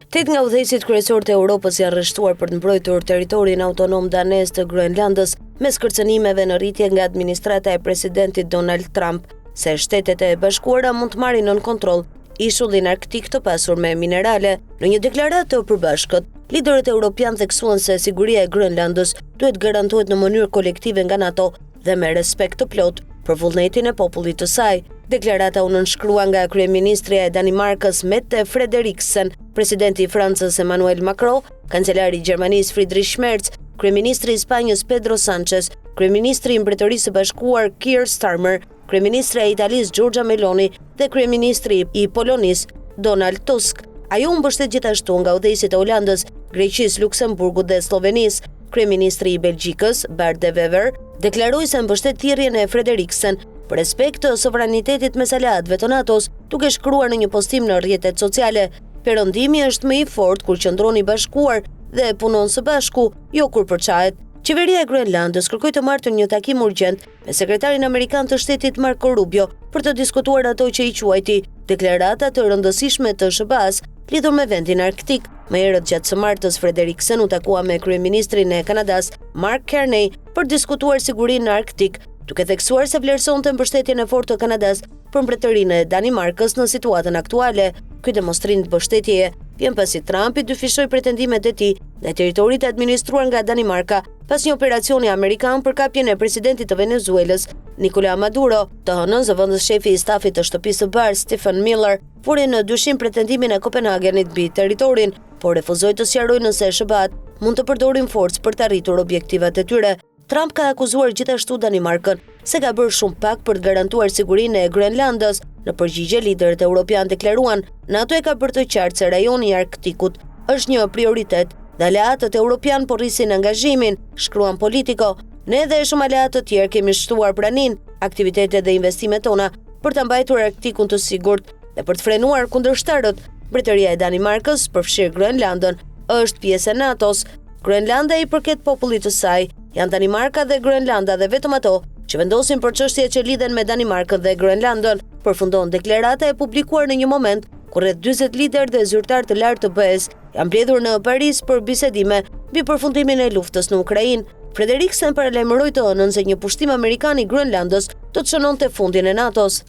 8 nga udhëheqësit kryesor të Europës janë arrestuar për të mbrojtur territorin autonom danez të Groenlandës mes kërcënimeve në rritje nga administrata e presidentit Donald Trump, se Shtetet e Bashkuara mund të marrin nën kontroll ishullin arktik të pasur me minerale. Në një deklaratë të përbashkët, liderët evropianë theksuan se siguria e Groenlandës duhet garantohet në mënyrë kolektive nga NATO dhe me respekt të plot për vullnetin e popullit të saj. Deklarata u nënshkrua nga kryeministri e Danimarkës Mette Frederiksen, presidenti i Francës Emmanuel Macron, kancelari i Gjermanisë Friedrich Merz, kryeministri i Spanjës Pedro Sanchez, kryeministri i Mbretërisë së Bashkuar Keir Starmer, kryeministri e Italisë Giorgia Meloni dhe kryeministri i Polonisë Donald Tusk. Ajo u mbështet gjithashtu nga udhëheqësit e Holandës, Greqisë, Luksemburgut dhe Slovenisë. Kryeministri i Belgjikës Bart de Wever deklaroi se mbështet thirrjen e Frederiksen për respekt të sovranitetit mes aleatëve të NATO-s, duke shkruar në një postim në rrjetet sociale: "Perëndimi është më i fortë kur qëndroni bashkuar dhe punon së bashku, jo kur përçahet." Qeveria e Groenlandës kërkoi të martën një takim urgjent me sekretarin amerikan të shtetit Marco Rubio për të diskutuar ato që i quajti deklarata të rëndësishme të SBA-s lidhur me vendin arktik. Më herët gjatë së martës, Frederiksen u takua me kryeministrin e Kanadas Mark Carney për diskutuar sigurinë në Arktik, duke theksuar se vlerësonte mbështetjen e fortë të Kanadas për mbretërinë e Danimarkës në situatën aktuale. Ky demonstrim mbështetjeje vjen pasi Trump i dyfishoi pretendimet e tij ndaj territorit administruar nga Danimarka pas një operacioni amerikan për kapjen e presidentit të Venezuelës, Nicolás Maduro. Të hënën, zëvendës shefi i stafit të Shtëpisë së Bardhë Stephen Miller vuri në dyshim pretendimin e Kopenhagenit mbi territorin, por refuzoi të sqarojë nëse SBA-t mund të përdorin forcë për të arritur objektivat e tyre. Trump ka akuzuar gjithashtu Danimarkën se ka bërë shumë pak për të garantuar sigurinë e Groenlandës. Në përgjigje, liderët evropianë deklaruan: NATO e ka bërë të qartë se rajoni i Arktikut është një prioritet dhe aleatët evropianë po rrisin angazhimin, shkruan Politico. "Ne dhe shumë aleatë të tjerë kemi shtuar pranin, aktivitetet dhe investimet tona për të mbajtur Arktikun të sigurt dhe për të frenuar kundërshtarët." Mbretëria e Danimarkës, përfshirë Groenlandën, është pjesë e NATO-s. Groenlanda i përket popullit të saj. Janë Danimarka dhe Groenlanda dhe vetëm ato që vendosin për çështjet që lidhen me Danimarkën dhe Groenlandën, përfundon deklarata e publikuar në një moment kur rreth 40 lider dhe zyrtar të lartë të BE-s janë mbledhur në Paris për bisedime mbi përfundimin e luftës në Ukrainë. Frederiksen paralajmëroi të hënën se një pushtim amerikan i Groenlandës do të shënonte fundin e NATO-s.